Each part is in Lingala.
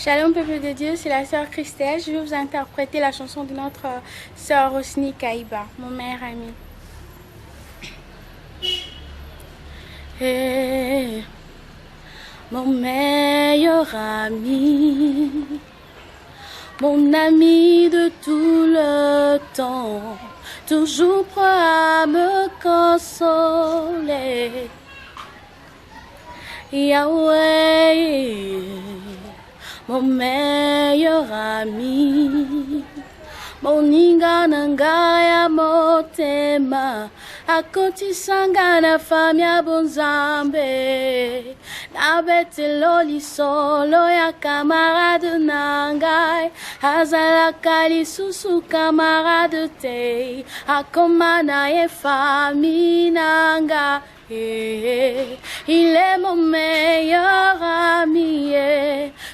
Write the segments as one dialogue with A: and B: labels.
A: Shalom peuple de Dieu, c'est la sœur Christelle. Je vais vous interpréter la chanson de notre sœur Rosny Kaïba, mon meilleur ami. Hey, mon meilleur ami, mon ami de tout le temps, toujours prêt à me consoler. Yahweh, mon meilleur ami, mon inganangaya motema, akotisanga na famia bonzambe, na betelo lisolo ya camarade nangai, azalaka lisusu camarade te, akomana ye fami nanga. Il est mon meilleur ami,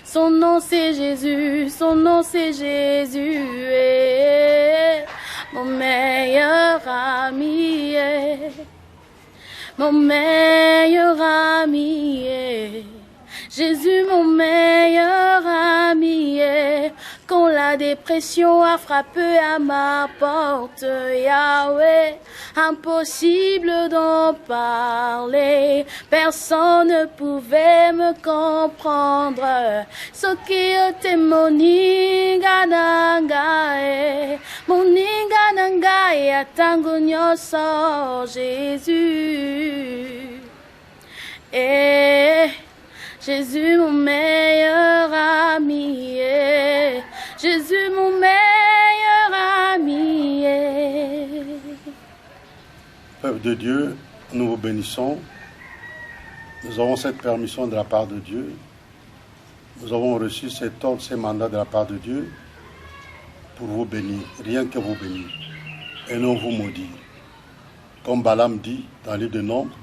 A: son nom c'est Jésus, son nom c'est Jésus, mon meilleur ami, mon meilleur ami, Jésus mon meilleur ami, quand la dépression a frappé à ma porte, Yahweh, impossible d'en parler, personne ne pouvait me comprendre. Soki mon inganangae, atango nyoso Jésus. Jésus mon meilleur ami, Jésus mon meilleur ami.
B: Peuple de Dieu, nous vous bénissons. Nous avons cette permission de la part de Dieu. Nous avons reçu cet ordre, ces mandats de la part de Dieu pour vous bénir, rien que vous bénir, et non vous maudire. Comme Balaam dit dans le livre de Nombres,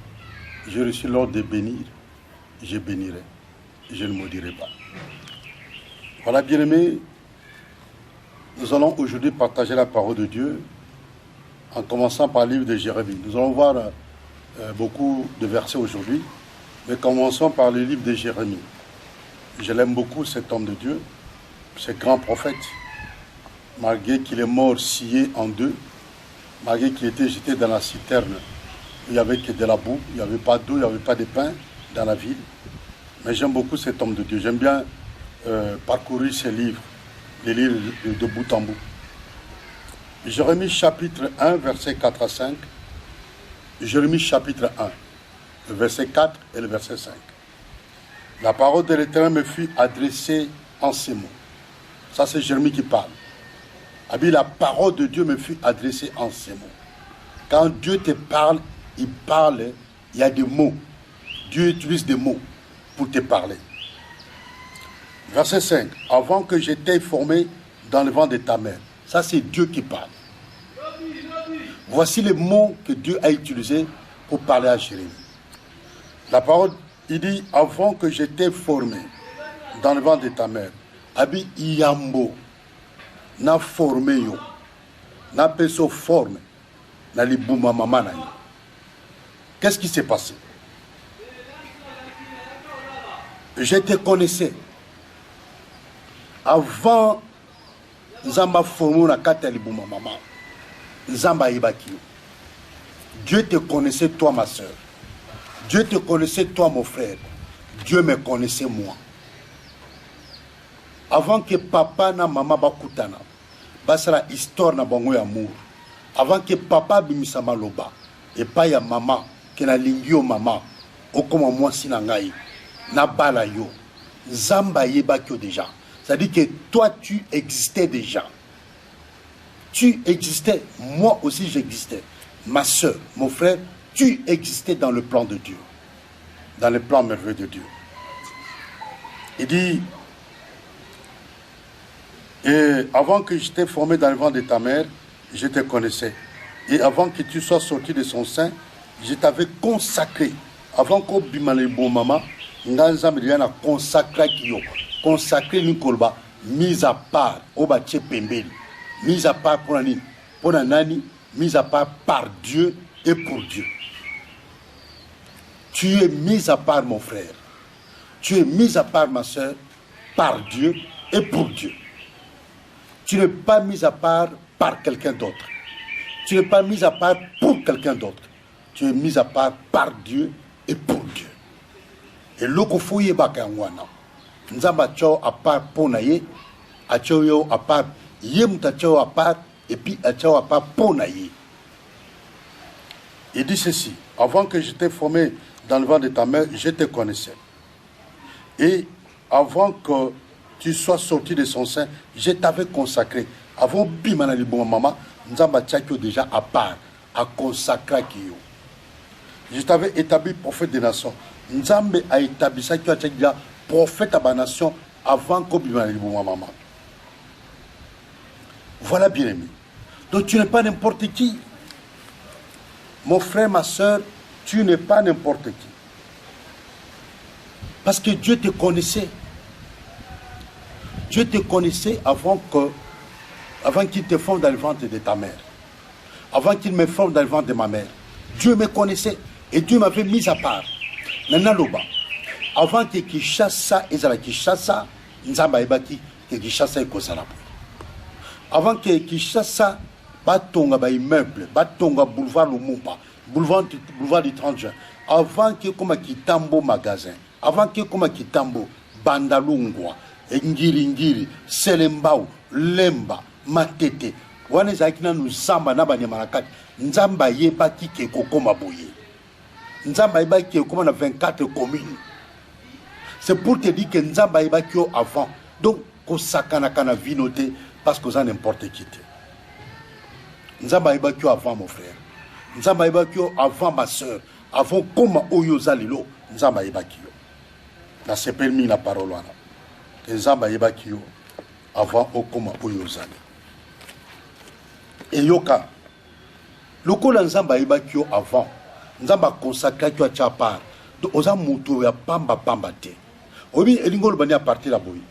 B: j'ai reçu l'ordre de bénir, je bénirai, je ne maudirai pas. Voilà, bien-aimés, nous allons aujourd'hui partager la parole de Dieu en commençant par le livre de Jérémie. Nous allons voir beaucoup de versets aujourd'hui, mais commençons par le livre de Jérémie. Je l'aime beaucoup, cet homme de Dieu, ce grand prophète, malgré qu'il est mort scié en deux, malgré qu'il était jeté dans la citerne, il n'y avait que de la boue, il n'y avait pas d'eau, il n'y avait pas de pain dans la ville. Mais j'aime beaucoup cet homme de Dieu. J'aime bien parcourir ses livres, les lire de bout en bout. Jérémie chapitre 1, verset 4 à 5. Jérémie chapitre 1, le verset 4 et le verset 5. La parole de l'Éternel me fut adressée en ces mots. Ça, c'est Jérémie qui parle. La parole de Dieu me fut adressée en ces mots. Quand Dieu te parle, il y a des mots. Dieu utilise des mots pour te parler. Verset 5. Avant que j'étais formé dans le ventre de ta mère. Ça, c'est Dieu qui parle. Voici les mots que Dieu a utilisés pour parler à Jérémie. La parole, il dit, avant que j'étais formé dans le ventre de ta mère, Abi Iyambo, na formé yo, na peso forme, na libouma mama na yo. Qu'est-ce qui s'est passé? Je te connaissais. Avant Nzamba formé na kata libouma mama, Nzamba ibaki yo. Dieu te connaissait toi ma soeur. Dieu te connaissait toi mon frère. Dieu me connaissait moi. Avant que papa na maman bakutana, basala histoire na bango ya amour. Avant que papa bimisa maloba, et pas ya maman, que na lingio maman, okoma mwasi na ngai, na bala yo. Zamba yebaki déjà. C'est-à-dire que toi tu existais déjà. Tu existais, moi aussi j'existais. Ma soeur, mon frère, tu existais dans le plan de Dieu. Dans le plan merveilleux de Dieu. Il dit, et avant que je t'ai formé dans le ventre de ta mère, je te connaissais. Et avant que tu sois sorti de son sein, je t'avais consacré. Avant qu'on bimale bon maman, Nganzam a consacré Kyo. Consacré Nikolba, mise à part, Oba Tchepembeli. Mise à part pour Nani, mise à part par Dieu et pour Dieu. Tu es mis à part mon frère. Tu es mis à part ma soeur. par Dieu et pour Dieu. Tu n'es pas mis à part par quelqu'un d'autre. Tu n'es pas mis à part pour quelqu'un d'autre. Tu es mis à part par Dieu et pour Dieu. Et loko fouye bakangwana. Nzamba chao à part pour naye, a chao yo à part, yem ta chao à part, et puis a chao à part pour naye. Il dit ceci: avant que je t'ai formé dans le ventre de ta mère, je te connaissais. Et avant que tu sois sorti de son sein, je t'avais consacré. Avant bimana libon maman, nzamba tchakyo déjà à part, à consacrer kiyo. Je t'avais établi prophète des nations. Nzambe a établi ça qui a déjà prophète à ma nation avant que bimana libon maman. Voilà, bien aimé. Donc tu n'es pas n'importe qui. Mon frère, ma soeur, tu n'es pas n'importe qui. Parce que Dieu te connaissait. Dieu te connaissait avant qu'il te forme dans le ventre de ta mère. Avant qu'il me forme dans le ventre de ma mère. Dieu me connaissait et Dieu m'avait mis à part. Nanaloba. Avant qu'il chasse ça, qu'il chasse ça, Nzamba ebaki, qu'il chasse ça et avant qu'il chasse ça, batonga ba immeuble, batonga boulevard Lumumba, boulevard du 30 juin. Avant qu'il y ait Tambo magasin, avant qu'il y ait Tambo, Bandalungwa, Ngiri, Selembao, Lemba, Matete. Wane zakina nous samba na banyamarakat. Nzamba yeba ki ke kokoma boye. Nzamba yeba ki kokoma na 24 communes. C'est pour te dire que Nzamba yeba ki avant. Donc, ko sakana kana vinote parce que ça n'importe qui. Nzamba yeba ki avant mon frère. Nzamba yeba ki avant ma soeur. Avant koma oyo zalilo. Nzamba yeba ki yo. Na c'est permis la parole wana. Nzamba yeba ki yo avant okoma oyo zalilo. Et yoka, lokola nzamba yebaki yo avant, nzamba consacré ki a part, donc oza mutu ya pamba te. Obi elingo lobani a partir la boyi.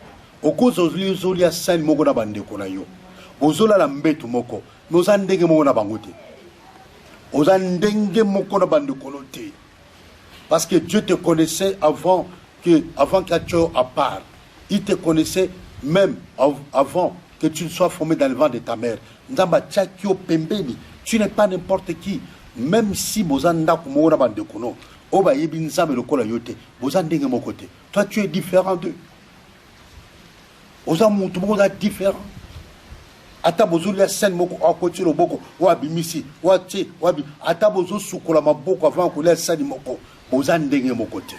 B: Okozo zoli ya sani moko na bandeko na yo. Ozola la mbetu moko, mais oza ndenge moko na bango te. Oza ndenge moko na bandeko no te. Parce que Dieu te connaissait avant qu'il à part. Il te connaissait même avant que tu sois formé dans le ventre de ta mère. Nzamba tchakyo pembeni, tu n'es pas n'importe qui. Même si bozanda kumona bandekono, oba yebi nzambe lokola yote, bozandenge mokote. Toi tu es différent d'eux. Oza mutu moza différent. Ata bozuli ya sen moko akoti loboko, wa bimisi, wa tche, wa bi, ata bozo sukola maboko avant ko la sani moko, bozandenge mokote.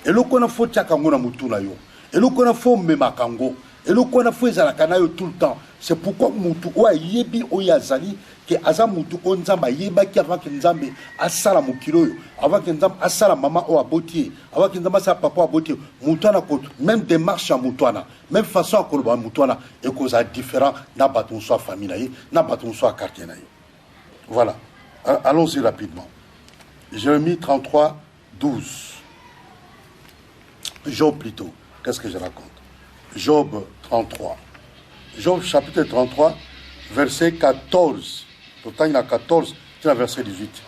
B: Et lokona fo tchaka ngona mutu na yo. Et lokona fo mema kango. Et le qu'on a fait ça tout le temps. C'est pourquoi Moutou Oa Yebi Oyazali, que Azam Moutou Onzamba Yeba qui avant que Nzambe Asala Mukilo, avant que Nzambe Asala Maman Oa Botier, avant que Nzamba Sa Papa Oa Botier, Moutouana Kote, même démarche à Moutouana, même façon à Koloba Moutouana, et qu'on a différent, n'a pas ton soit famille, n'a pas ton soit quartier. Voilà. Allons-y rapidement. Jérémie 33, 12. Job plutôt. Qu'est-ce que je raconte? Job 33. Job chapitre 33, verset 14. Pourtant, il y a 14, c'est le verset 18.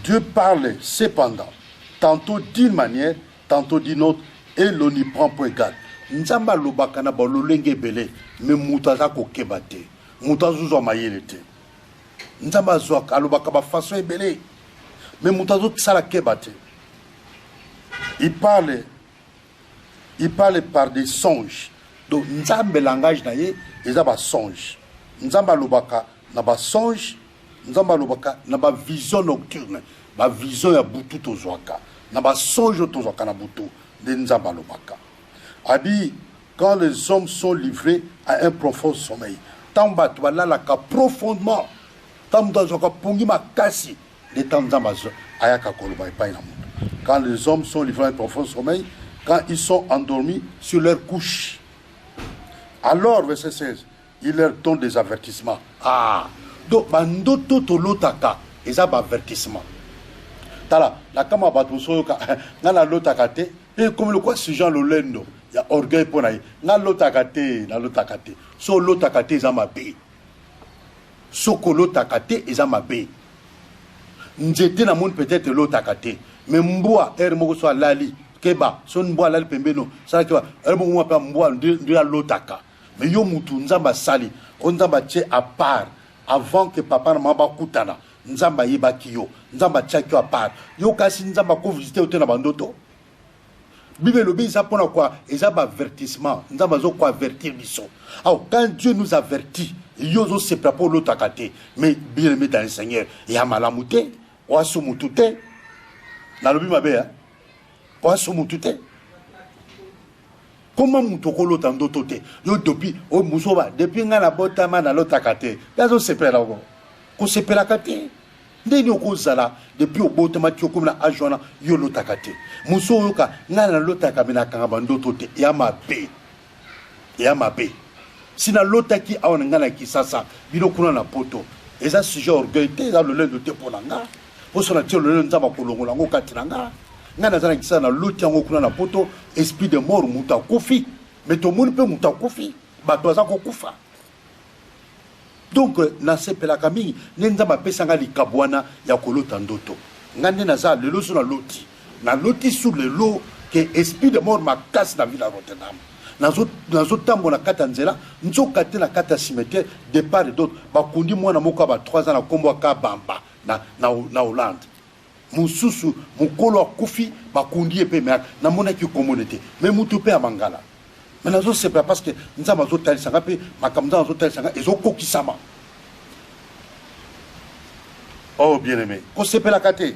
B: Dieu parle cependant, tantôt d'une manière, tantôt d'une autre, et l'on n'y prend point garde. Nzamba lobakana ba lolenge belé, mais mutaza ko kebate. Mutazo zo mayelete. Nzamba zo alobaka ba façon belé, mais mutazo sala kebate. Il parle par des songes. Donc, Nzambe langage naye, ils ont songe. Nzamba lobaka na ba songe, Nzamba lobaka na ba vision nocturne, ba vision ya butu tozwaka, na ba songe tozwaka na butu de Nzamba lobaka. Abi quand les hommes sont livrés à un profond sommeil, tamba tobala ka profondément, tamba zoka pongi makasi, les tamba ayaka koloba pa ina mutu. Quand les hommes sont livrés à un profond sommeil, quand ils sont endormis sur leur couche. Alors, verset 16, il leur donne des avertissements. Ah, donc, bandoto tolotaka, ils ont un avertissement. Tala, la kama batusoka, na la lotakate, et comme le quoi, ce genre le lendo, il y a orgueil pour naï, na lotakate, so lotakate, ils ont ma bé. Soko lotakate, ils ont ma bé. N'jete na moun peut-être lotakate, mais mboa, moko soit lali, keba son mboa la pembeno ça que elle mo pa mboa ndira lotaka mais yo mutu nzamba sali on nzamba che à part avant que papa na mama kutana nzamba yeba kiyo nzamba tchakyo à part yo kasi nzamba ko visiter au na bandoto Bible l'obéit ça pour quoi et ça avertissement nzamba zo ko avertir biso alors quand Dieu nous avertit yo zo se pour l'autre côté mais bien aimé dans le Seigneur ya malamute wa sumutute na lobi mabe hein wa sumutute comment mutoko l'autre ndoto te yo depuis o musoba depuis ngana botama na l'autre côté ya zo se pela ko se pela côté ndeni okozala depuis obotama tioko na ajona yo l'autre côté muso yoka ngana l'autre kamina kanga bandoto te ya mabe sina l'autre qui a ngana ki sasa bino kuna na poto eza sujet orgueil te za le lendo te ponanga osona ti le lendo nzaba kolongola ngo katinanga ngana zana kisa na l'autre yango kuna na poto esprit de mort muta kofi mais to moni pe muta kofi bato za ko kufa donc na sepela kami nzaba pesanga likabwana ya kolota ndoto ngane na za lelo so na loti sur le lot que esprit de mort ma casse na ville à Rotterdam nazo tambo na kata nzela nzoka te na kata cimetière de part et d'autre bakundi mwana moko ba 3 ans na kombo ka bamba na Hollande mususu mukolo akufi bakundi epe na mona ki communauté mais mutu pe amangala mais nazo c'est pas parce que nzama zo tali sanga pe makamza zo tali sanga ezo kokisama oh bien aimé ko sepela kate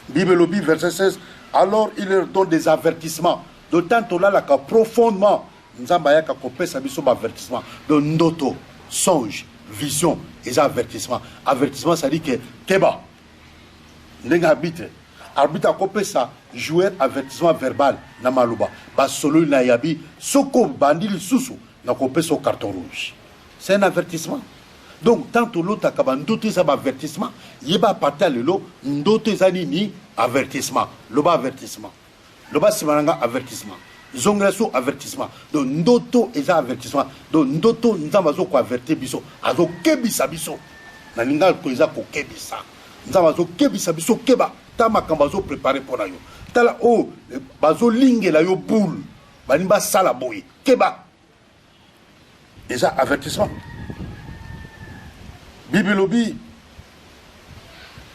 B: Bible lobi verset 16 alors il leur donne des avertissements d'autant là la profondément nzamba yaka kopesa biso ba avertissement de ndoto songe vision et avertissement ça dit que keba ndenga arbitre kopesa jouer avertissement verbal na maluba ba solo na yabi soko bandili susu na kopesa carton rouge c'est un avertissement donc tant l'autre akaba ndoto ça ba avertissement yeba parta lelo ndoto za nini avertissement loba avertissement loba simananga avertissement zongreso avertissement donc ndoto eza avertissement donc ndoto nzamba zo ko avertir biso azo kebisa biso na linga ko eza ko kebisa nzamba zo kebisa biso keba ta makamba zo préparer pour na yo tala o bazo lingela yo boule bani ba sala boy keba eza avertissement Bible obi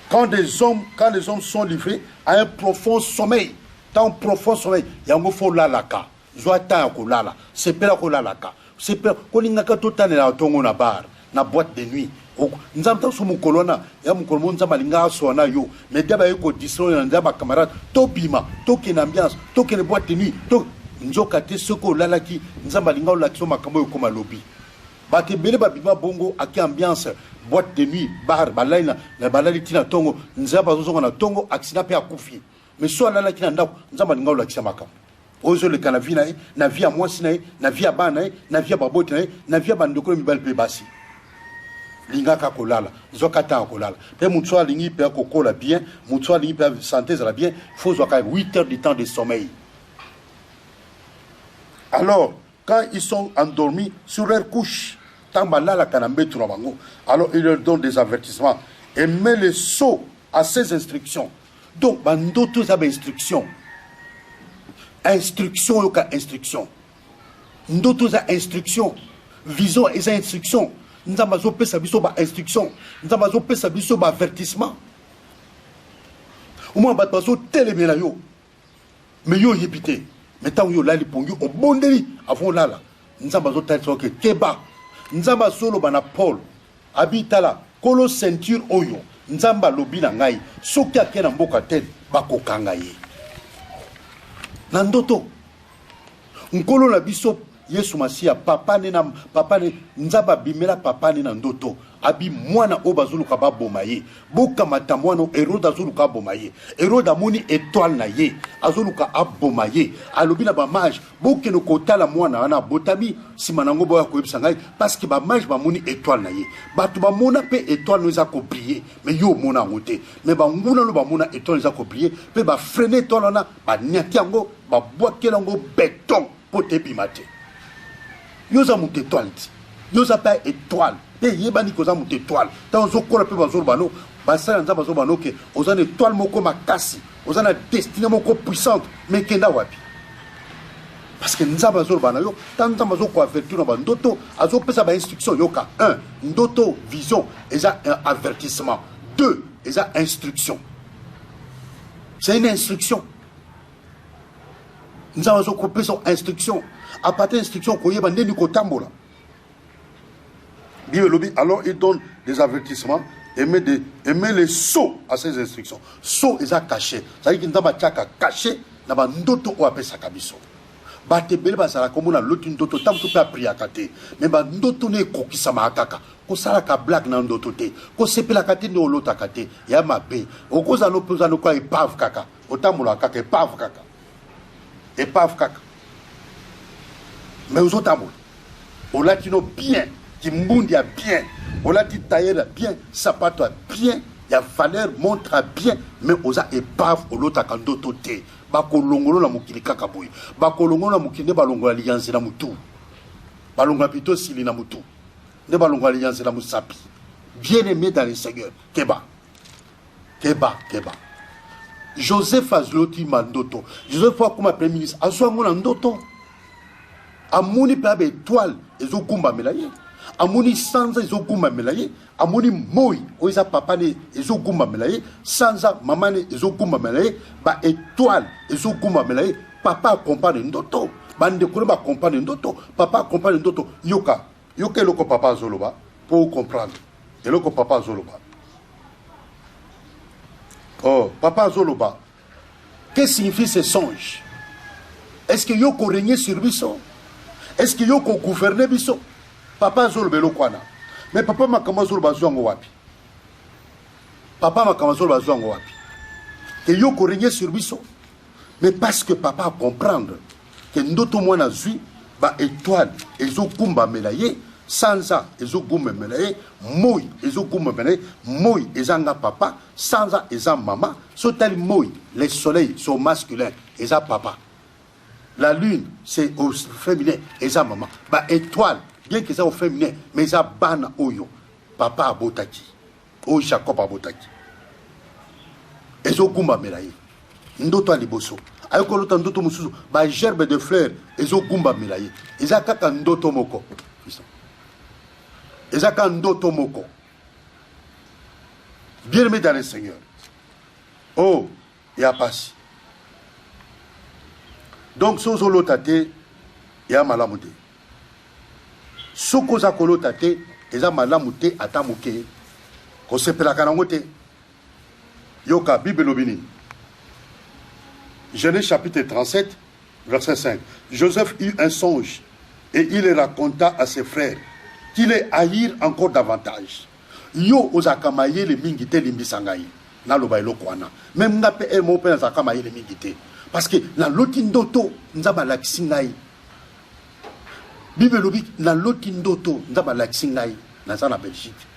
B: quand les hommes sont livrés à un profond sommeil tant profond sommeil yango fo lalaka zoata ko lala sepela ko lalaka sepela ko lingaka totane la tongo na bar na boîte de nuit nzamta so mukolona ya mukolmo nzamba linga so na yo mais daba yeko distraire nzamba camarade to bima to ken ambiance to ken boîte de nuit to nzoka te soko lalaki nzamba linga la kiso makambo ko malobi bate bele ba bima bongo aki ambiance boîte de nuit bar balaina na balali tina tongo nzamba zo na tongo accident pe akufi mais soit là qui n'a nzamba linga la kisa makambo ozo le kana vie na vie à moi sinae na vie à bana na vie à babot na vie à bandoko mibal pe basi linga ka kolala zokata kolala pe mutso lingi pe kokola bien mutso lingi pe santé za bien faut zo ka 8 heures de temps de sommeil alors quand ils sont endormis sur leur couche tambala la kanambe tunabango alors il leur donne des avertissements et met le sceau à ses instructions donc bandoto za ba instruction yoka instruction ndoto za instruction vision et za instruction nzamba zo pesa biso ba instruction nzamba zo pesa biso ba avertissement au moins ba baso telemela yo mais yo yebite mais tant yo lali pongi o bondeli avant lala nzamba zo tali soke keba nzamba solo bana Paul abitala kolo ceinture oyo nzamba lobi na ngai soki akena mboka te bakokanga ye na ndoto nkolo na biso Yesu Masia papa ne nzaba bimela papa ne na ndoto abi mwana o bazuluka baboma ye boka matamwana Herode azuluka baboma ye Herode amoni étoile na ye azuluka aboma ye alobi na ba mage boke no kotala mwana wana botami simanango boya ko yebisa ngai parce que ba mage bamoni étoile na ye batu ba mona pe étoile no za ko briller mais yo mona ngote mais ba nguna no ba mona étoile za ko briller pe ba freiner étoile na ba nyati yango ba boakela ngo béton pote bimate yoza mute étoile yoza pas étoile pe yebani koza mute étoile tant zo kola pe bazor bano basala nzambe azobana oke oza na étoile moko makasi oza na destinée moko puissante mais kenda wapi parce que nzambe azolobana yo tant nzambe azokoavertir na bandoto azopesa bainstruction yoka 1 ndoto vision eza un avertissement 2 eza instruction c'est une instruction nzambe azokopesa instruction à partir d'instruction koyeba ndeni kotambola Bible lobby alors il donne des avertissements et met les sceaux à ces instructions sceaux eza caché ça dit que nzambe atiaka caché na bandoto oyo apesaka biso bato ebele bazala komona loti ndoto ntango to mpe apriaka te me bandoto ne ekokisamaka kaka kosalaka blague na ndoto te kosepelaka te nde olotaka te ya mabe okozala nopoza lokola epave kaka otambolaka kaka epave kaka mais ozotambola olati no bien kimbundi ya bien olati tailleur ya bien sapato ya bien ya valeur montre ya bien mais oza epave olotaka ndoto te bakolongolo na mokili kaka boye bakolongolo na mokili nde balongola liyanze na mutu balongola plutôt sili na mutu nde balongola liyanze na mosapi bien aimé dans le Seigneur keba Joseph azloti mandoto Joseph akoma premier ministre azwango na ndoto amoni mpe abe étoile ezogumbamela ye amoni sanza ezogumbamela ye amoni moi oyo eza papa ne ezogumbamela ye sanza mama ne ezogumbamela ye baétoile ezogumbamela ye papa akompagne ndoto bandeko ne bakompagne ndoto papa akompagne ndoto yoka eloko papa azoloba pour comprendre eloko papa azoloba oh papa azoloba qu'est-ce signifie ce songe est-ce que yoko régner sur biso est-ce que yoko gouverner biso papa azoloba eloko wana mais papa makambo azoloba azwango wapi que yoko régner sur biso mais parce que papa a comprendre que ndoto mwana zwi ba étoile ezogumbamela ye sanza ezogumbamela ye moi ezogumbamela ye moi ezanga papa sanza eza mama sotali moi les soleils sont masculins eza papa la lune c'est au féminin eza mama ba étoile bien que ça au féminin mais eza bana oyo papa abotaki oyo Jacob abotaki ezogumbamela ye ndoto aliboso ayoko lota ndoto mususu ba gerbe de fleurs ezogumbamela ye eza kaka ndoto moko ezaka ndoto moko bien aimé dans le Seigneur oh ya pasi donc sozo lota te ya malamu te soko za kolota te eza malamu te ata moke kosepelaka nango te yoka Bible lobini Genèse chapitre 37 verset 5 Joseph eut un songe et il le raconta à ses frères qui les haïrent encore davantage. Yo ozakamaye le mingite limbisangai. Na loba eloko wana. Même ngape e mo pe zakamaye le mingite. Parce que na loti ndoto nzaba lakisi ngai. Bible lobi na loti ndoto nzaba lakisi ngai na za na Belgique.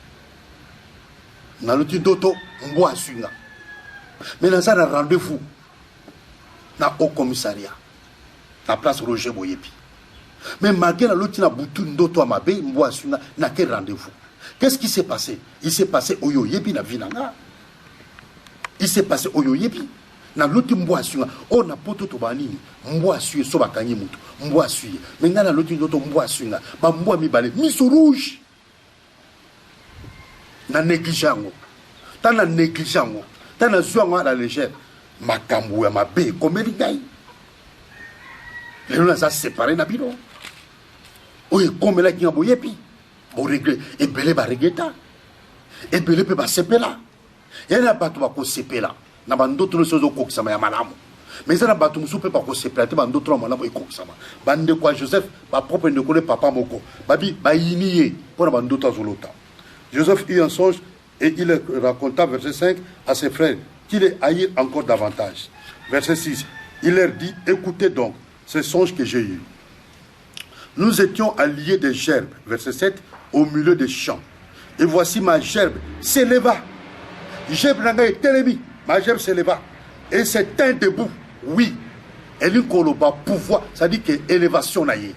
B: Na loti ndoto mbo asunga. Mais na za na rendez-vous na au commissariat. Na place Roger Boyepi. Mais malgré la loti na butu ndoto amabe mbo asunga na quel rendez-vous? Qu'est-ce qui s'est passé? Il s'est passé oyo yebi na vinanga. Il s'est passé oyo yebi na loti mbo asunga o na poto to banini mbo asuye so bakanyi mutu mbo asuye. Mais na loti ndoto mbo asunga ba mbo mibale miso rouge na négligeango. Ta na négligeango. Ta na zuango à la légère. Makambu ya mabe komeli ngai. Lelo na sa séparé na bino. Oye komela ki ngabo yepi. Bo regle ebele ba regreta. Ebele pe ba sepela. Yana bato ba ko sepela. Na bandoto no sozo ko kisama ya malamu. Mais ça na bato musu pe ba ko sepela te bandoto na malamu ko kisama. Bande kwa Joseph ba propre ne connaît papa moko. Babi ba yiniye pour na bandoto azolota. Joseph eut un songe et il raconta verset 5 à ses frères qui les haïrent encore davantage. Verset 6. Il leur dit, écoutez donc ce songe que j'ai eu. Nous étions alliés des gerbes, verset 7, au milieu des champs. Et voici ma gerbe s'éleva. Gerbe n'a été télébi. Ma gerbe s'éleva. Et c'est un debout. Oui. Et l'une koloba pouvoir, ça dit que élévation naïe.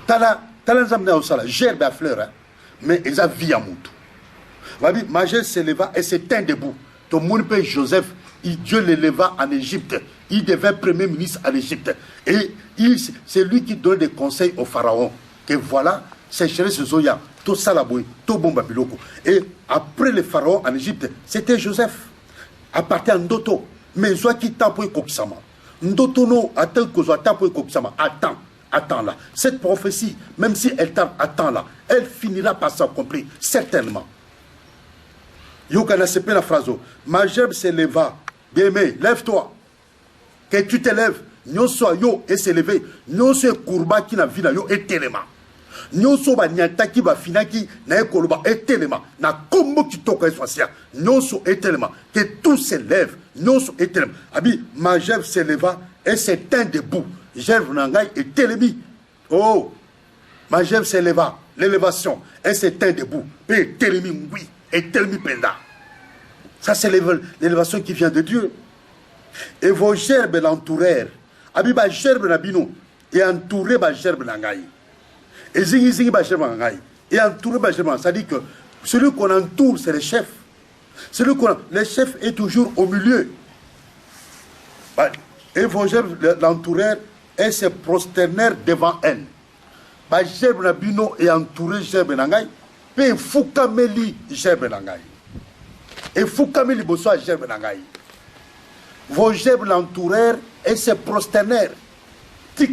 B: Tala nzamna osala gerbe à fleur, hein? Mais ils a vie à moutou. Magel s'éleva et se tint debout. Ton monde père Joseph, Dieu l'éleva en Égypte. Il devint premier ministre en Égypte. Et c'est lui qui donne des conseils au pharaon. Que voilà, c'est chéri ce Zoya, tout ça la bouille, tout bon babiloko. Et après le pharaon en Égypte, c'était Joseph. À partir d'Ndoto. Mais soit qui t'a pour Koksama. Ndoto no, attends que soit t'a pour Koksama. Attends là. Cette prophétie, même si elle tarde, attends là. Elle finira par s'accomplir, certainement. Yokana sepe la phrase. Mageb s'éleva. Bien aimé, lève-toi. Que tu te lèves. Nyonso yo et s'élever. Nyonso kurba qui na vida yo et telema. Nyonso ba nyata ki ba finaki na ekoloba et telema. Na kombo ki toka eswasia. Nyonso et telema. Que tout se lève. Nyonso et telema. Abi, Mageb s'éleva et se tint debout. Jève nangai et telemi. Oh, Mageb s'éleva. L'élévation. Et se tint debout. Et telemi oui. Et telemi penda. Ça c'est l'élévation qui vient de Dieu. Et vos gerbes l'entourèrent. Abi ba gerbe nabino. Et entouré ba gerbe nangai. Et zingi ba gerbe nangai. Et entouré ba gerbe. Ça dit que celui qu'on entoure, c'est le chef. Le chef est toujours au milieu. Et vos gerbes l'entourèrent et se prosternèrent devant elle. Ba gerbe nabino et entouré gerbe nangai. Pe fukameli gerbe nangai. Et fukameli bosoa gerbe nangai. Vos gerbes l'entourèrent et se prosternèrent. Que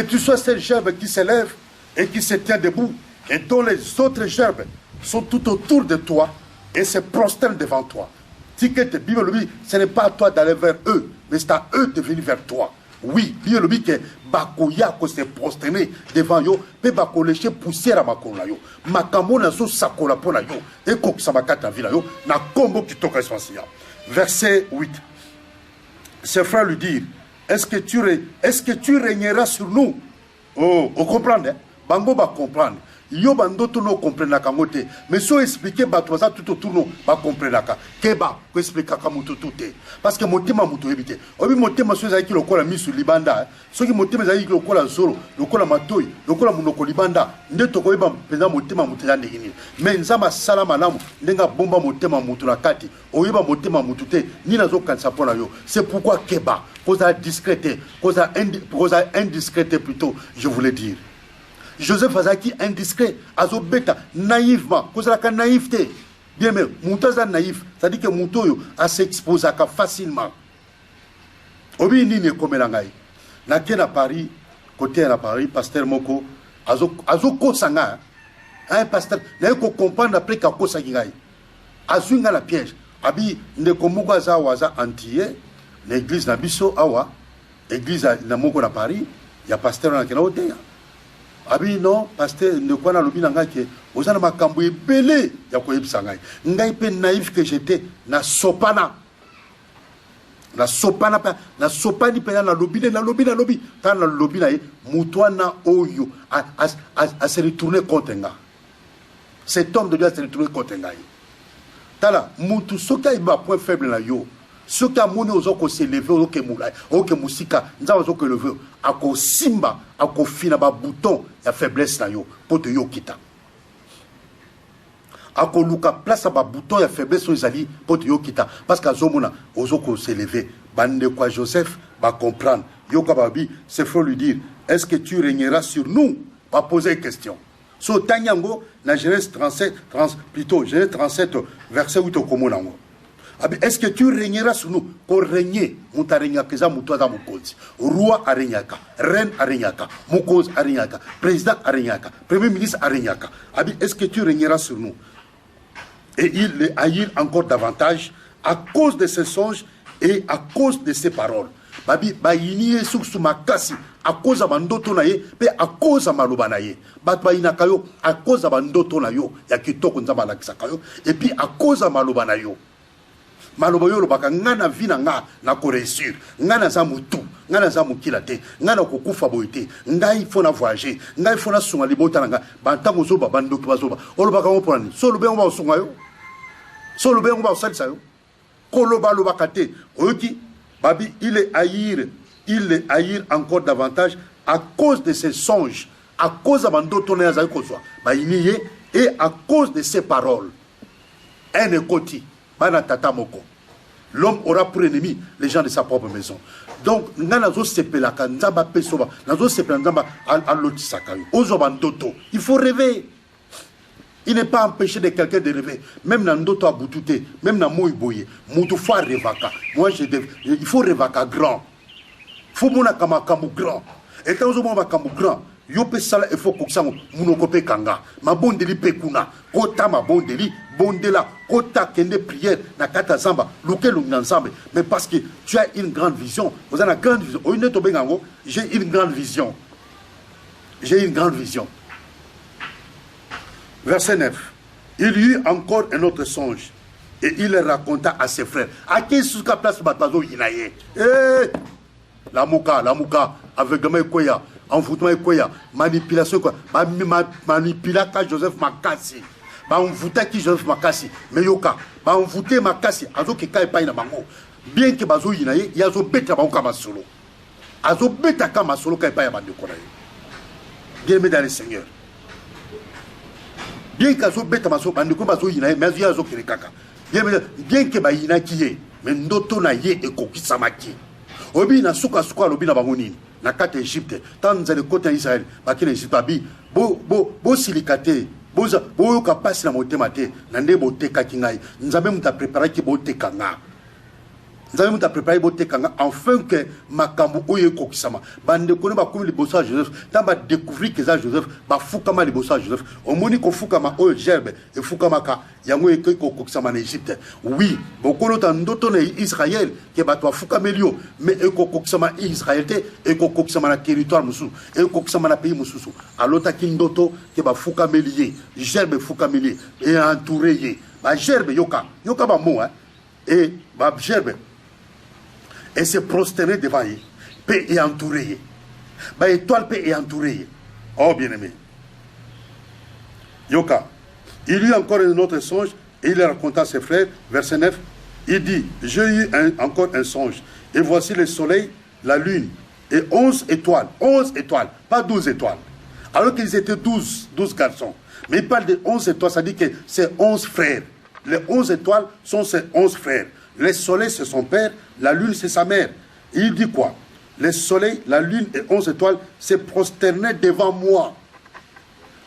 B: tu sois cette gerbe qui s'élève et qui se tient debout, et dont les autres gerbes sont tout autour de toi et se prosternent devant toi. Ce n'est pas à toi d'aller vers eux, mais c'est à eux de venir vers toi. Oui, Bible le dit que Bakoya ko se prosterner devant yo, pe bako lécher poussière à makona yo. Makamo na so sakola pona yo, et ko sabakata vila yo, na kombo ki toka essentiel. Verset 8. Ses frères lui dirent, est-ce que tu régneras sur nous? Oh, vous comprenez? Bango va comprendre. Yo bandoto no comprendre kamote. Mais so expliquer batwaza tout autour no ba comprendre ka. Keba ko expliquer ka mutu tuté. Parce que motema mutu ebité. Obi motema so za ki lokola misu libanda. So ki motema za ki lokola zoro, lokola matoi, lokola munoko libanda. Nde to ko eba peza motema mutu ya ndini. Mais nzamba salama lamu ndenga bomba motema mutu na kati. Oyeba motema mutu te ni nazo kansa pona yo. C'est pourquoi keba cause discrété, cause indiscrété plutôt, je voulais dire. Joseph Azaki indiscret, azobeta, naïvement, cause la naïveté. Bien mais, Moutaza naïf, ça dit que Moutoyo a s'exposé facilement. Obi nini comme langai. Naken à Paris, côté à Paris, pasteur Moko, azoko sanga, un pasteur, n'a ko comprendre après qu'à ko sangai. Azunga la piège. Abi ne komuga za waza antillais, l'église nabiso awa, église na Moko na Paris, il y a pasteur na kena oteya. Abi non, pasteur ne quoi na lobina ngake, ozana makambo ebele ya ko yebisa ngai. Ngai pe naïf que j'étais na sopana. Na sopana pe na lobi. Tant na lobina e mutwana oyo a se retourner contre nga. Cet homme de Dieu a se retourner contre ngai. Tala mutu soka iba point faible na yo. Soka moni ozoko se lever oke mulai, oke musika, nza ozoko lever, ako simba, ako fina ba bouton ya faiblesse na yo, poto yo kita. Ako luka place ba bouton ya faiblesse ozali, poto yo kita. Parce que azomona ozoko se lever, bande quoi Joseph va comprendre. Yo kababi, c'est faut lui dire, est-ce que tu régneras sur nous? Va poser une question. So tanyango na Genèse 37, Genèse 37 verset 8 au komonango. Est-ce que tu régneras sur nous? Pour régner, on t'a régné à Moutouaza Moukozi. Roi a régnaka, reine a régnaka, Moukoz a régnaka, président a régnaka, premier ministre a régnaka. Est-ce que tu régneras sur nous? Et il les haït encore davantage à cause de ses songes et à cause de ses paroles. Babi, baïni et makasi à cause de bandoto naye, pe à cause de maloba naye. Batbaïna kayo à cause de bandoto nayo, ya kitoko nzamba la kisakayo, et puis à cause de maloba nayo. Maloba yo lobaka ngana vina nga na ko réussir ngana za mutu ngana za mukila te ngana ko kufa boité ngai fona voyager ngai fona sunga libota nga bantango zo ba bando ki bazoba olobaka mo ponani so lobe on ba sunga yo so lobe on ba salisa yo ko loba lobaka te oki babi il est haïr encore davantage à cause de ses songes à cause de bandoto na za ko so ba iniye Et à cause de ces paroles, un écoti, bana tata moko, l'homme aura pour ennemi les gens de sa propre maison. Donc, il faut rêver. Il n'est pas empêché de quelqu'un de rêver. Même dans Ndoto Aboutouté, même dans Moïboye, Moutoufa rêvaka. Moi, il faut rêvaka grand. Il faut mon akamakamou grand. Et quand on a un grand, yope sala il faut que ça monokope kanga. Ma bondeli pekuna. Kota ma bondeli, bondela. Kota kende prière, na kata zamba, luke ensemble. Mais parce que tu as une grande vision. Vous avez une grande vision. J'ai une grande vision. J'ai une grande vision. Verset 9. Il y eut encore un autre songe. Et il le raconta à ses frères. À qui est-ce que place Batazo Yinaye? La mouka, aveuglement et quoi, envoûtement et quoi, manipulation quoi, manipulata Joseph Makassi, envoûta qui Joseph Makassi, mais yoka, envoûté Makassi, azo qui kai paina bango, bien que bazo Yinaye, yazo beta bango kama solo, azo beta kama solo kai paina bango konaye. Bien aimé dans le Seigneur. Bien qu'azo beta maso bango bazo Yinaye, mais yazo kirikaka. Bien que ba Yina qui est, mais ndoto na ye et kokisamaki. Obi na suka lobi na bangoni na kata Égypte tant le côté Israël bakina Égypte abi bo silikate bo ka passe na motema te na nde boteka kingai nzambe muta préparer ki boteka nga nzambe muta préparer boteka nga enfin que makambu oye kokisama bande kone ba komi libosa Joseph tamba découvrir que ça Joseph ba fukama libosa Joseph omoni ko fukama o gerbe e fukama ka yango e ko kokisama na Égypte oui bokolo tandoto na Israël ke ba to fukamelio mais e ko kokisama Israël te e ko kokisama na territoire musu e ko kokisama na pays mususu alota kindoto ke ba fukamelie gerbe fukamelie et entouré ba gerbe yoka ba mo hein et ba gerbe et se prosterner devant lui, paix et entouré. Bah, étoile paix et entouré. Oh, bien-aimé. Yoka, il y eut encore un autre songe, et il raconta à ses frères, verset 9, il dit, j'ai eu encore un songe, et voici le soleil, la lune, et 11 étoiles, pas 12 étoiles. Alors qu'ils étaient 12 garçons. Mais il parle de 11 étoiles, ça dit que c'est 11 frères. Les 11 étoiles sont ses 11 frères. Le soleil, c'est son père, la lune, c'est sa mère. Et il dit quoi? Le soleil, la lune et 11 étoiles se prosternaient devant moi.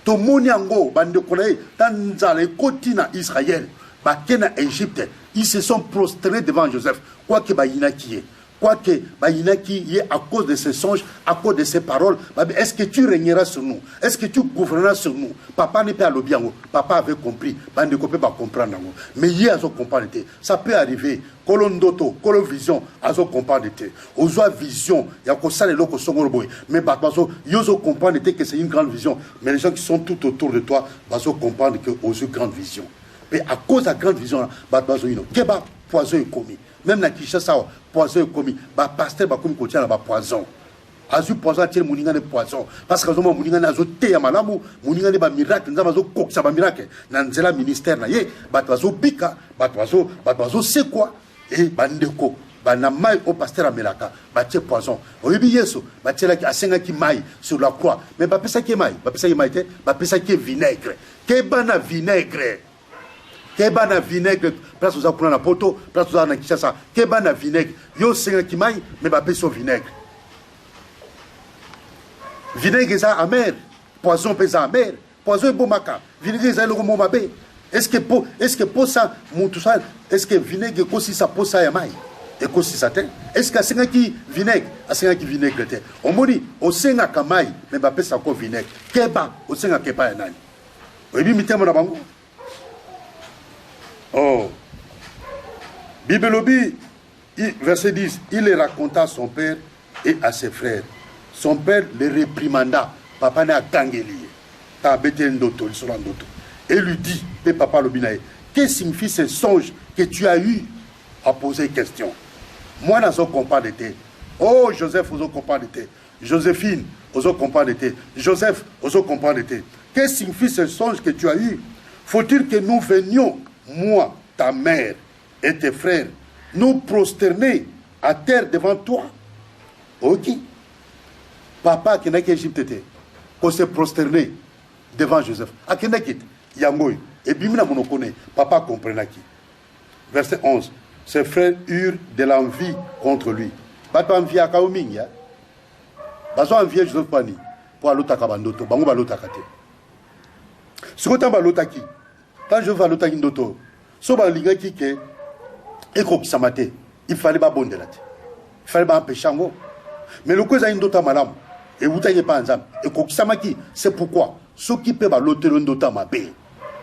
B: Tomoniango, bande konaï, dans les côtés d'Israël, bakena Égypte, ils se sont prosternés devant Joseph. Quoi que Baïna qui est. Quoique Baïnaki y est à cause de ses songes, à cause de ses paroles, est-ce que tu régneras sur nous? Est-ce que tu gouverneras sur nous? Papa n'est pas à l'obiango. Papa avait compris. Bande ne peut pas comprendre. Mais il y a à comprendre. Ça peut arriver. Kolondoto, kolo vision, à comprendre. Ozo vision, il y a que ça les locaux sont boy. Mais baso, yozo comprendre que c'est une grande vision. Mais les gens qui sont tout autour de toi, baso comprendre que ozo grande vision. Mais à cause de la grande vision, baso ino, keba poison est commis. Même dans Kinshasa, poison est commis. Bah, pasteur, bah, comme contient là, poison. Azu poison, tiens, moninga de poison. Parce que nous moninga na zoté ya malamu, moninga de ba miracle, nous avons coq ça ba miracle. Nanzela ministère na ye, bah, toiso bika, bah, toiso c'est quoi? Et bandeko, bah, na maille au pasteur à Melaka, bah, tiens, poison. Au début, yeso, bah, tiens, là, à 5 qui maille sur la croix. Mais bah, pesa qui maille, bah, pesa qui maille, bah, pesa qui vinaigre. Kebana vinaigre. Kebana vinaigre, place aux apôtres na poto, place aux na Kinshasa. Kebana vinaigre, yo senga kimai, mais ba peso vinaigre. Vinaigre ça amer, poison pesa amer, poison bomaka. Vinaigre ça le mot mabé. Est-ce que pour ça mon tout ça, est-ce que vinaigre aussi ça pour ça yamai? Et aussi ça te? Est-ce que senga qui vinaigre, a senga qui vinaigre te? On moni au senga kamai, mais ba pesa ko vinaigre. Keba, au senga keba nani. Obi mitemo na bango. Oh, Bibelobi, verset 10, il les raconta à son père et à ses frères. Son père les réprimanda. Papa n'a gangeli. T'as bêté ndoto, il sera ndoto. Et lui dit, et papa l'obinaï, qu'est-ce que signifie ce songe que tu as eu à poser question? Moi, dans son compas d'été. Oh, Joseph, aux compas d'été. Joséphine, aux compas d'été. Joseph, aux compas d'été. Qu'est-ce que signifie ce songe que tu as eu? Faut-il que nous venions, moi, ta mère et tes frères, nous prosterner à terre devant toi? Ok. Papa qui n'a qu'Égypte, qu'on s'est prosterné devant Joseph. À qui n'a qu'Égypte? yangoy et bimina monokone papa comprenait qui. Verset 11. Ses frères eurent de l'envie contre lui. Bato envie à Kaoming, ya. Bazo envie Joseph Pani pour alotaka bandoto, bango balotaka te. Ce que balota qui, quand je vais alotaki ndoto, so balinga qui ke eko kisamate, il fallait pas bonde là. Il fallait pas empêcher ngo. Mais le cause a ndoto madame et vous taillez pas ensemble. Eko kisamaki, c'est pourquoi ceux qui peuvent baloter ndoto mabe.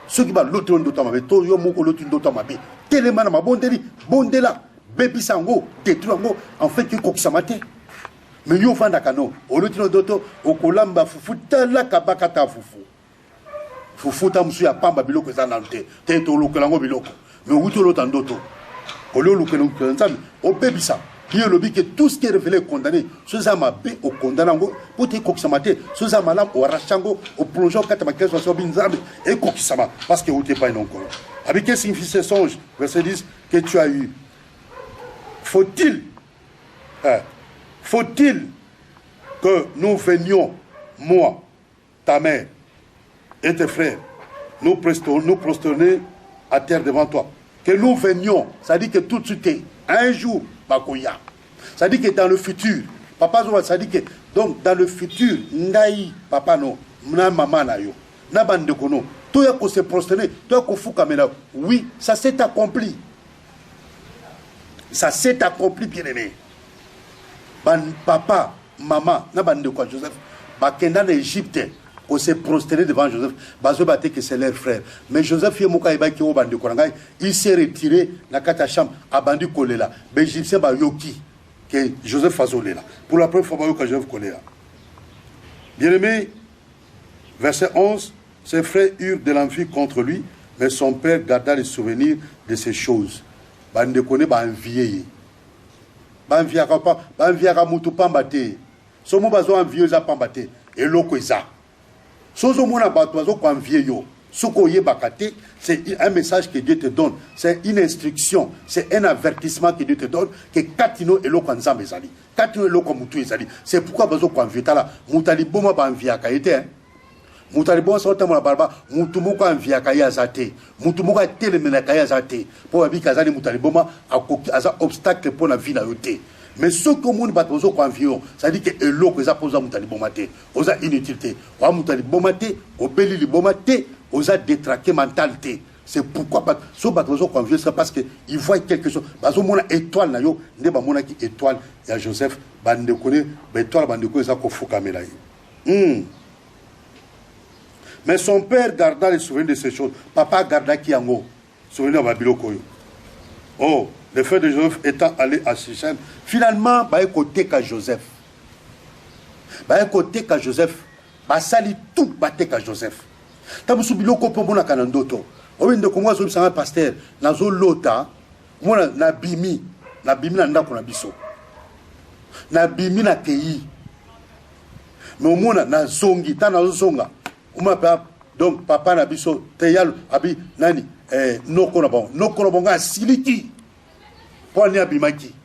B: Ceux qui baloter ndoto mabe, to yo moko loter ndoto mabe. Tellement ma bondeli, bondela, bebi sango, détruire ngo en fait que kokisamate. Mais yo fanda kano, o lotino doto o kolamba fufu tala kabaka ta fufu. Fufu ta musu ya pamba biloko za na te, te to lokelango biloko. Mais wuto lotan doto. O lo lokelango nzambe, o bebisa. Puis le que tout ce qui est révélé est condamné. Ce ça m'a bé au condamnango, pour te kokisamate, ce ça malam au rachango, au plongeon katamaké sur binzambe et kokisama parce que vous t'es pas non encore. Avec quel signifie ce songe? Verset 10 que tu as eu. Faut-il que nous venions, moi, ta mère et tes frères, nous prosterner à terre devant toi? Que nous venions, ça dit que tout de suite, un jour, Bakoya. Ça dit que dans le futur, papa, ça dit que, donc dans le futur, Ndaï, papa, non, maman, nayo, Naban de Kono, toi, qu'on se prosterner, toi, qu'on fout comme là. Oui, ça s'est accompli. Ça s'est accompli, bien aimé. Papa, maman, Naban de quoi, Joseph, Bakenda d'Égypte, qu'on s'est prosterné devant Joseph, Bazobate que c'est leur frère. Mais Joseph, il s'est retiré dans la chambre, à Bandi Kolela. Mais l'Égyptien, Yoki, que Joseph Fazolé là. Pour la première fois, que Joseph Kolela. Bien aimé, verset 11, ses frères eurent de l'envie contre lui, mais son père garda les souvenirs de ces choses. Bandi Kone, envié. Banvié à Moutou Pambate. Son mot bazo envié à Pambate. Et l'eau ça. Sozo mona batoazo kwa vieyo. Soko ye bakate, c'est un message que Dieu te donne. C'est une instruction, c'est un avertissement que Dieu te donne que katino elo kwa nzambe ezali. Katino elo kwa mutu ezali. C'est pourquoi bazo kwa vietala mutali boma ba enviaka ete hein. Mutali boma sota mona barba mutu moko enviaka ya zate. Mutu moko telemena kaya zate. Po babika zali mutali boma akoki aza obstacle pour la vie na yote. Mais ce que monde batozo kwa environ, ça dit que elo ko za poza mutali bomate, oza inutilité. Wa mutali bomate, obeli li bomate, oza détraqué mentalité. C'est pourquoi so batozo kwa environ, c'est parce que il voit quelque chose. Bazo mona étoile na yo, nde ba mona ki étoile ya Joseph bande kone, ba étoile bande ko za ko fuka melayi. Mais son père garda les souvenirs de ces choses. Papa garda ki yango. Souvenir ba biloko yo. Oh, le frère de Joseph étant allé à Sichem, finalement, bah écoutez qu'à Joseph. Bah écoutez qu'à Joseph. Bah sali tout batté qu'à Joseph. T'as besoin de biloko pour mon akanandoto. Au lieu de comment je suis un pasteur, nazo lota, moi na bimi na ndako na biso. Na bimi na pays. Mais au moins na zongi, ta na zonga. Donc papa na biso teyal abi nani noko na bon nga siliki. Pour aller à Bimaki.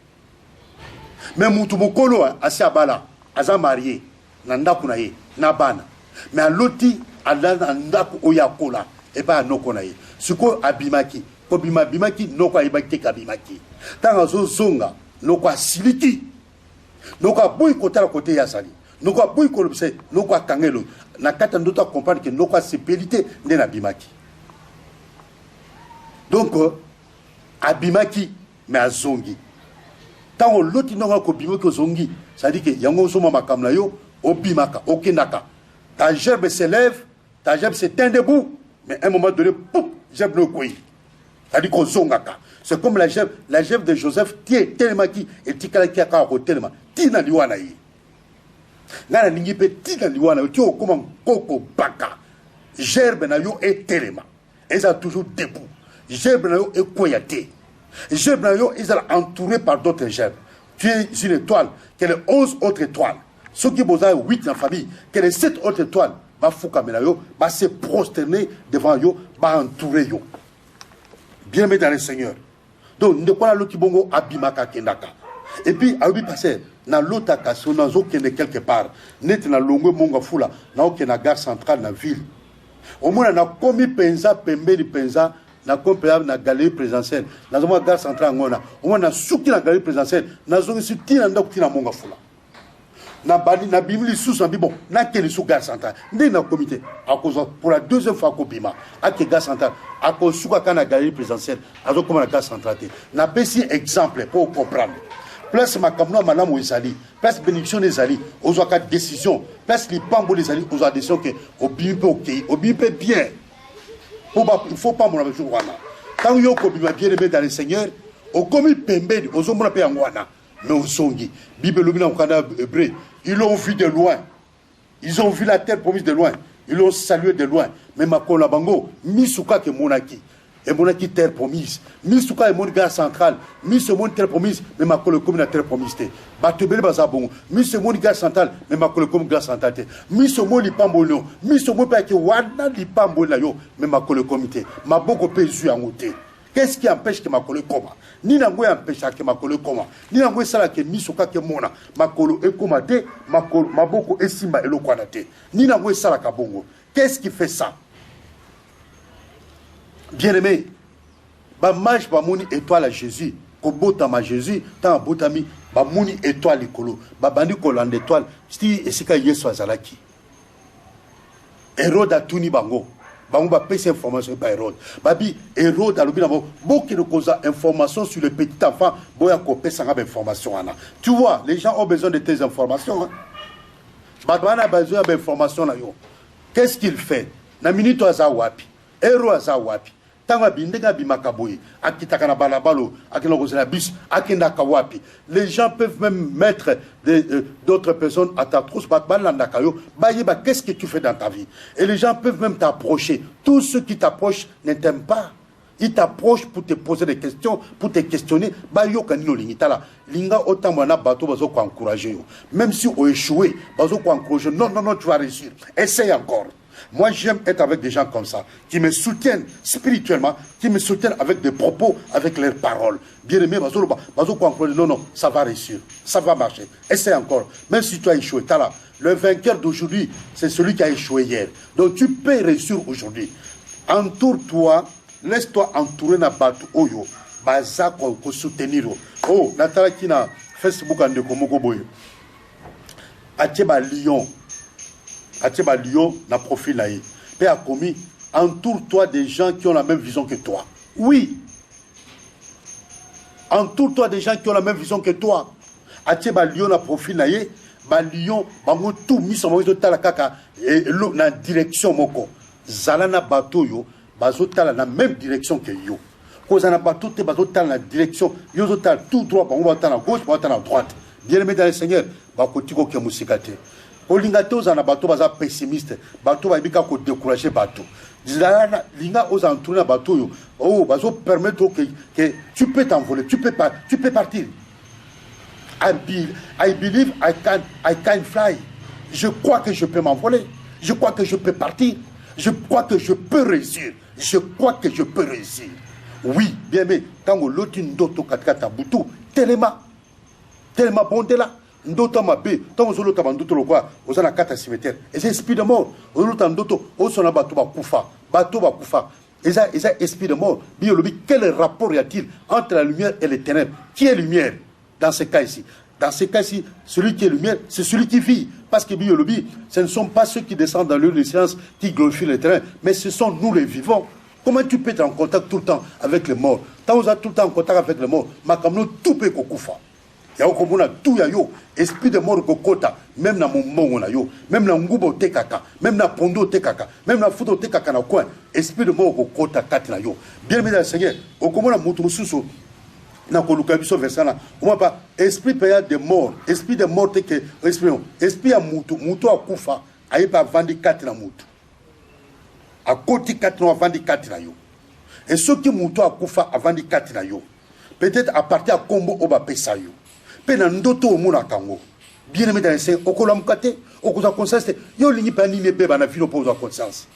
B: Mais Moutou Mokolo, assez à Bala, Aza marié, Nanda Kunaye, Nabana. Mais à l'auti, à l'andaku Oyakola, et pas à Nokonaye. Ce qu'on a Bimaki, pour Bimaki, Noko Ibaki Kabimaki. Tant à Zonga, Noko a Siliki, Noko a boycotté à côté Yasali, Noko a boycotté, Noko a Kangelo, Nakata Nota comprendre que Noko a sépélité de Nabimaki. Donc, à Bimaki, mais à Zongi. Tant que l'autre n'a pas que Zongi, ça dit que Yango Soma Makamlayo, Obimaka, Okenaka. Ta gerbe s'élève, ta gerbe s'éteint debout, mais à un moment donné, pouf, gerbe le couille. Ça dit que Zongaka. C'est comme la gerbe de Joseph, tellement qui, et Tikala qui a tellement, Tina Liwanaï. Nana Ningipe, Tina Liwanaï, tu as comme Koko Baka. Gerbe Nayo est tellement. Elle a toujours debout. Gerbe Nayo est koyate. Gerbe Nayo, ils sont entourés par d'autres gerbes. Tu es une étoile, que les 11 autres étoiles. Ceux qui ont 8 dans la famille, que les 7 autres étoiles, va se prosterner devant eux, va entourer eux. Bien aimé dans le Seigneur. Donc, nous avons l'autre bongo abimaka kendaka. Et puis, à lui passer, dans l'autre cas, si on a quelque part, net dans l'ongue monga fula, dans la gare centrale dans la ville. Au moins, on a commis pensa, pembeni pensa, na commis na galerie présidentielle. Nous avons une gare centrale. Au moins, on a souki la galerie présidentielle. Nous avons souki la monga fula. Na bani na bimli sous na bon na keli sous gare centrale ndé na comité à cause pour la deuxième fois ko bima à que gare centrale à cause sous kana galerie présidentielle à cause comme la gare centrale na pesi exemple pour comprendre place makamno malamu ezali place bénédiction ezali ozo ka décision place li pambo ezali ozo décision que obimpe OK obimpe bien il faut pas mon jour wana tant yo ko bima bien aimé dans le Seigneur au komi pembeni ozo mona pe ngwana mais au songi Bible lobina au Canada hébreu ils l'ont vu de loin. Ils ont vu la terre promise de loin. Ils l'ont salué de loin. Mais Makola Bango, Misuka ke Monaki. Et Monaki terre promise. Misuka est mon gare central. Mis mon terre promise. Mais Makola comme la terre promise. Batebele Bazabon. Mis mon gare central. Mais Makola comme gare central. Mis mon lipambolio. Mis mon paki wana lipambolayo. Mais Makola comité. Maboko pezu angote. Qu'est-ce qui empêche que Makolo coma? Ni nango empêche que Makolo coma. Ni nango sala que misuka ke mona. Makolo e coma te, Makolo maboko e simba elo kwanate. Ni nango sala ka bongo. Qu'est-ce qui fait ça? Bien-aimé, ba mage ba moni étoile à Jésus. Ko botama Jésus, tant botami ba moni étoile likolo. Ba bandi ko lande étoile. Sti esika Yesu azalaki. Hérode a tuni bango. On va payer ces informations par Hérode. Babi, Hérode a l'objet d'avoir beaucoup de causes informations sur le petit enfant. Boya copé sans information. Tu vois, les gens ont besoin de tes informations. Badouane a besoin d'informations. Qu'est-ce qu'il fait? Na minute aza wapi. Héros aza wapi. Tanga bindega bimakaboyi. Akitakana balabalo. Akina kozela bis. Akina kawapi. Les gens peuvent même mettre d'autres personnes à ta trousse. Qu'est-ce que tu fais dans ta vie? Et les gens peuvent même t'approcher. Tous ceux qui t'approchent ne t'aiment pas. Ils t'approchent pour te poser des questions, pour te questionner. Linga autant mwana bateau bazo ko encourager. Même si on échoué, bazo ko encourager. Non, non, non, tu vas réussir. Essaye encore. Moi, j'aime être avec des gens comme ça, qui me soutiennent spirituellement, qui me soutiennent avec des propos, avec leurs paroles. Bien aimé, non, non, ça va réussir, ça va marcher. Essaye encore, même si tu as échoué. Là, le vainqueur d'aujourd'hui, c'est celui qui a échoué hier. Donc, tu peux réussir aujourd'hui. Entoure-toi, laisse-toi entourer na batu oyo, baza ko soutenir. Oh, Natala qui na Facebook ande ko moko boyo. Atieba Lyon. Atieba Lyon na profil là. Pé a commis, entoure-toi des gens qui ont la même vision que toi. Oui. Entoure-toi des gens qui ont la même vision que toi. Atieba Lyon na profil là. Ba Lyon, bango tout mis en moïse tala kaka et na direction moko. Zalana bateau yo, bazo tala na même direction que yo. Kozana bateau te bazo tala na direction, yo zo tala tout droit, bango tala à gauche, bango tala à droite. Bien aimé dans le Seigneur, bakotiko ke musikate. Olingato zana bateau baza pessimiste, bateau ba bika ko décourager bateau. Zalana linga aux entourés na bateau yo. Oh, bazo permettre que tu peux t'envoler, tu peux partir. I believe I can fly. Je crois que je peux m'envoler. Je crois que je peux partir. Je crois que je peux réussir. Je crois que je peux réussir. Oui, bien aimé. Quand on l'autre ndoto katkata butu, tellement bon de là. Ndoto ma bé. Tant on l'autre ndoto le quoi, on a kata cimetière. Et c'est esprit de mort. On l'autre ndoto, on s'en a bateau ba kufa, bateau ba kufa. Et ça esprit de mort. Biologie, quel rapport y a-t-il entre la lumière et les ténèbres? Qui est lumière dans ce cas ici? Dans ce cas-ci, celui qui est lumière, c'est celui qui vit. Parce que biologie, ce ne sont pas ceux qui descendent dans l'eau de science qui glorifient le terrain, mais ce sont nous les vivants. Comment tu peux être en contact tout le temps avec les morts? Tant vous êtes tout le temps en contact avec les morts, makamno tout peut kokufa. Ya okomona tout ya yo, esprit de mort kokota, même na mon na yo, même na ngubo tekaka, même na pondo tekaka, même na futo tekaka na coin, esprit de mort kokota kati na yo. Bien aimé dans le Seigneur, okomona mutu mususu. Na koluka biso versana comment pas esprit paya de mort esprit de mort que esprit a mutu akufa ayiba vandi kati na mutu akoti kati na vandi kati na yo et ceux qui mutu akufa avandi kati na yo peut-être à partir à kombo oba pesa yo pe na ndoto omuna kango bien aimé dans le Seigneur okola mukate okoza conscience yo lingi pa ni beba na vino pour conscience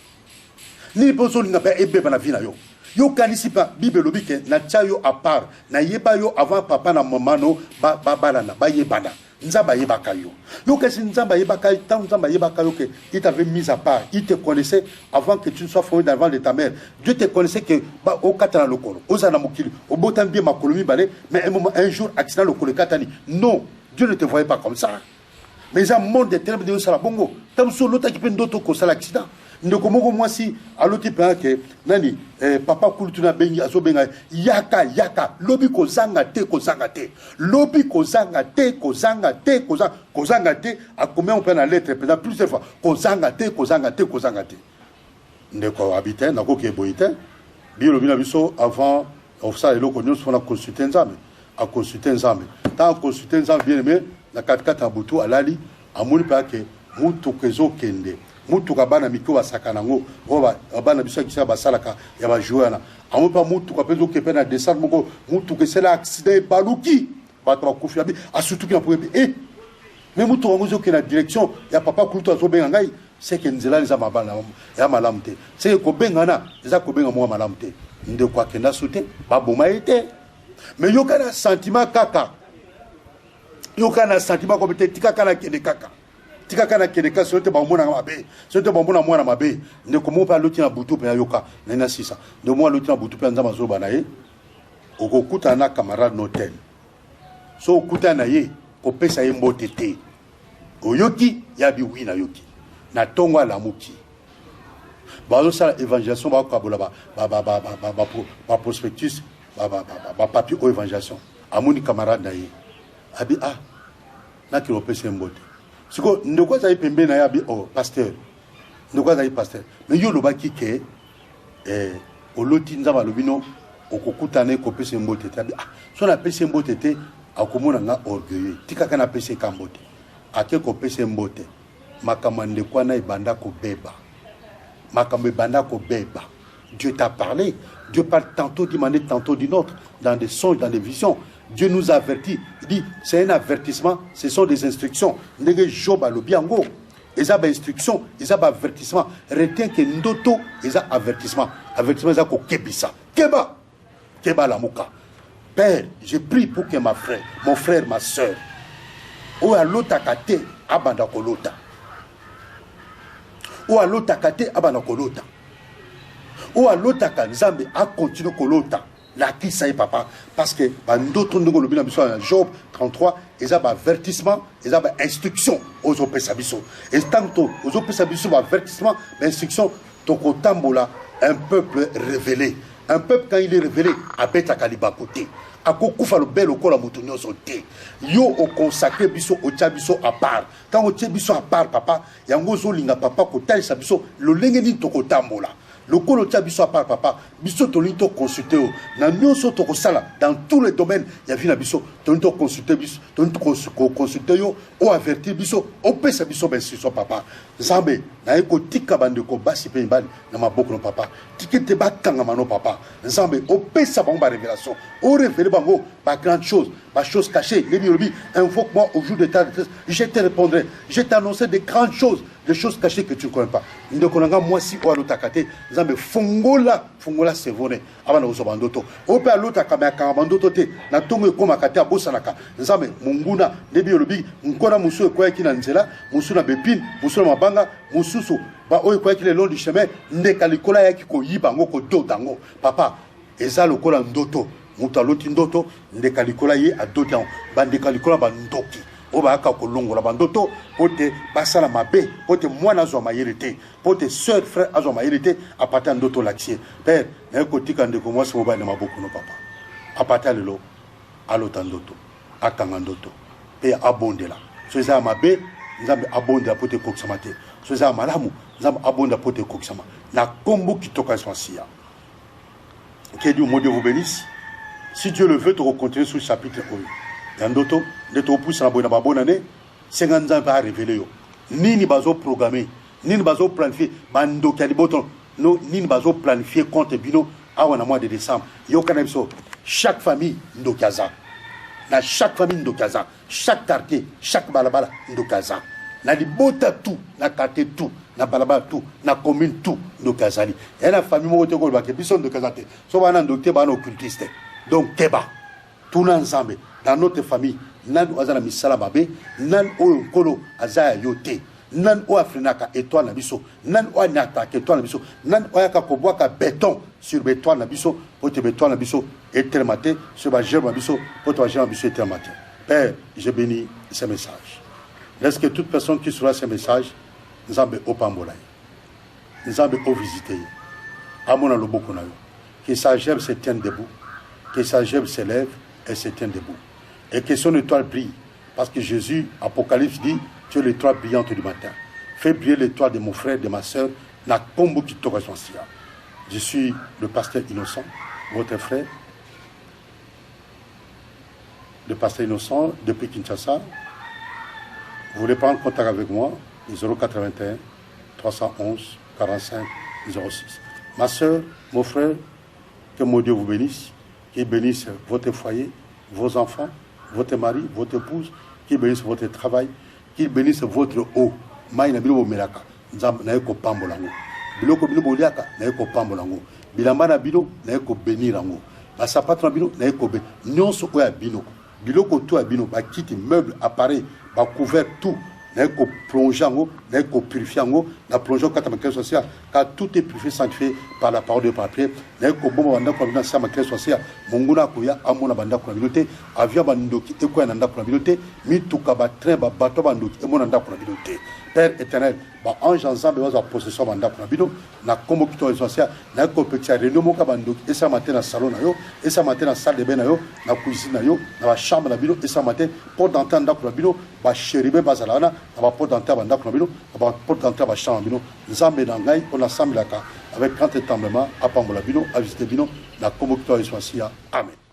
B: ni pozo linga pa ebeba na vina yo Yo kanisi pa Bible lobi ke na tia yo à part. Na yeba yo avant papa na maman no ba balana ba yebana. Nzamba yebaka yo. Yo kasi nzamba yebaka yo, tant nzamba yebaka yo que il t'avait mis à part. Il te connaissait avant que tu ne sois formé dans le ventre de ta mère. Dieu te connaissait que ba au katana lokolo, ozana mokili, au botan bien makolomi balé, mais un jour accident lokolo katani. Non, Dieu ne te voyait pas comme ça. Mais un monde de ténèbres de sala bongo. Tam so lota qui peut d'autres ko sala accident. Ndoko moko moi si aloti pe que nani papa kultuna bengi aso benga yaka lobi ko zanga te lobi ko zanga te a combien on peut la lettre peut plusieurs fois ko zanga te ndeko habiter na ko ke boite bi lobi na biso avant of ça eloko nyos fona consulter nzambe a consulter nzambe tant consulter nzambe bien aimé na 4 butu alali amuli pa ke mutu kezo kende mutuka bana miko basakana ngo oba bana biso kisa basalaka ya ba joueur na amu pa mutuka pezo ke pena descendre moko mutuka c'est l'accident baluki ba to kufi abi asutu ki na pobe mais mutuka ngo zo ke na direction ya papa kuluto azo benga ngai c'est que nzela les amabana ya malamte c'est ko benga na za ko benga mo malamte nde kwa kenda sute ba boma ete mais yokana sentiment kaka yokana sentiment ko peut-être kaka kende kaka tika kana kedeka sote ba mona mabe sote ba mona mwana mabe ne komo pa loti na butu pe yoka na sisa de moi loti na butu pe nzama zo bana ye okokuta na camarade noten so okuta na ye ko pesa ye mbotete oyoki ya bi wi na yoki na tongo la muki ba zo sala évangélisation ba ko abola ba prospectus ba papier o évangélisation amoni camarade na ye abi na ki pesa mbote siko ndoko za ipembe na ya bi pasteur ndoko za pasteur mais yo lobaki ke oloti nzaba lobino okokutane ko pese mbote tabi so na pese mbote te akomona nga orgueil tika kana pese kambote ake ko pese mbote makamande kwa na ibanda ko beba makambe banda ko beba. Dieu t'a parlé, Dieu parle tantôt d'une manière, tantôt d'une autre, dans des songes, dans des visions. Dieu nous avertit. Il dit, c'est un avertissement, ce sont des instructions. Nege Job a le biango. Ils ont des instructions, ils ont des avertissements. Retiens que ndoto, ils ont avertissement. Avertissement, ils ont kebisa. Keba la mouka. Père, je prie pour que mon frère, ma soeur, ou à l'autre kate, abanda kolota. Ou à l'autre kate, abanda kolota. Ou à l'autre kate, Nzambe a continué kolota. La qui ça y papa parce que d'autres nous le bien Job 33 ils ont avertissement ils ont instruction aux opesabiso et tantôt aux opesabiso avertissement instruction tokotambola un peuple révélé un peuple quand il est révélé abeta kaliba côté akokufa le bel okola mutunyo soté yo au consacré biso au tchabiso à part quand au tchabiso à part papa yango zo linga papa ko talisa biso lo lengeni tokotambola. Le colo tia biso à part papa, biso tonito consulté na nyonso to kosala dans tous les domaines, il y a vu na biso tonito consulté biso, tonito consulté yo o avertir biso, o pesa biso ben sur papa. Zambe na eko tika bande ko basi pe mbali na maboko no papa. Tikete ba kanga mano papa. Zambe o pesa ba révélation, o révéler bango ba grande chose, ba chose cachée. Lebi invoque-moi au jour de ta détresse, je te répondrai. Je t'annoncerai des grandes choses, des choses cachées que tu ne connais pas. Ndokonanga moi si o alotakate Nzambe fongola c'est vrai abana usobandoto ope alota kama bandoto te na tongo ekoma kate abosanaka Nzambe munguna ndebi yolobi nkona musu ekoya kina nzela musu na bepine musu na mabanga mususu ba oyo ekoya kile long du chemin ndeka likola yaki ko yiba ngo ko dotango papa eza lokola ndoto mutu aloti ndoto ndeka likola ye adotango bandeka likola bandoki oba aka kolongola bandoto pote basala mabe pote mwana azwa mayele te pote sœur frère azwa mayele te apata ndoto laxie père na kotika ndeko mwasi mobali na maboko no papa apata lelo alota ndoto akanga ndoto pe abondela so eza mabe Nzambe abondela pote kokisama te so eza malamu Nzambe abondela pote kokisama na kombo kitoka sensia. Que Dieu mon Dieu vous bénisse. Si Dieu le veut, tu vas continuer sur le chapitre 1. Yandoto, de ton pouce na bonne année, 50 ans va révéler yo. Nini bazo programmer, nini bazo planifier, bando kaliboton, no nini bazo planifier compte bino awana mois de décembre. Yo kanabso, chaque famille ndokaza. Na chaque famille ndokaza, chaque quartier, chaque balabala ndokaza. Na libota tout, na quartier tout, na balaba tout na commune tout ndo kazali et la famille mo te ko ba ke biso ndo kazate so bana ndo te ba no occultiste donc keba tout ensemble dans notre famille nan azana misala babe nan o nkolo azaya yote nan o afrinaka étoile na biso nan o nyata étoile na biso nan o yaka ko boaka béton sur béton na biso pour te béton na biso éternellement sur ba germe na biso pour te germe na biso éternellement. Père, je bénis ces messages. Laisse que toute personne qui sera ces messages nous ambe au pambolay nous ambe au visiter amona lo boko na yo que sa germe se tienne debout que sa germe se lève et se tienne debout et que son étoile brille parce que Jésus Apocalypse dit tu es l'étoile brillante du matin. Fais briller l'étoile de mon frère, de ma soeur, na kombo qui te correspond. Je suis le pasteur Innocent, votre frère, le pasteur Innocent depuis Kinshasa. Vous voulez prendre contact avec moi, 081 311 45 06. Ma soeur, mon frère, que mon Dieu vous bénisse, qu'il bénisse votre foyer, vos enfants, votre mari, votre épouse, qu'il bénisse votre travail, qu'il bénisse votre eau. Maïna bilo melaka. Nzam na yeko pambolango. Biloko bilo boliaka na yeko pambolango. Bilamba na bilo na yeko benirango. Ba sapato na bilo na yeko be. Nyonso oya bino. Biloko to ya bino ba kiti meuble appareil ba couvert tout. Na yeko plonger ngo, na yeko purifier ngo, na plonger kata ma clé sociale car tout est purifié sanctifié par la parole de papier. Na yeko bomba banda ko bina sa ma clé sociale. Monguna ko ya amona banda ko bilote, avia bandoki e ko ya nanda ko bilote, mi tuka ba train ba bato bandoki e mona nda ko bilote. Père éternel, ba ange ensemble wa possession banda ko bino, na kombo kito essentiel, na ko petit réunion mo ka bandoki et ça matin na salon na yo, et ça matin na salle de bain na yo, na cuisine na yo, na ba chambre na bino et ça matin pour d'entendre ko bino, ba chéribe bazalana, ba pour d'entendre banda ko bino, ba pour d'entendre ba chambre bino, nzambe na ngai on ensemble là avec grand étendement à pambola bino, à visiter bino, na kombo kito essentiel. Amen.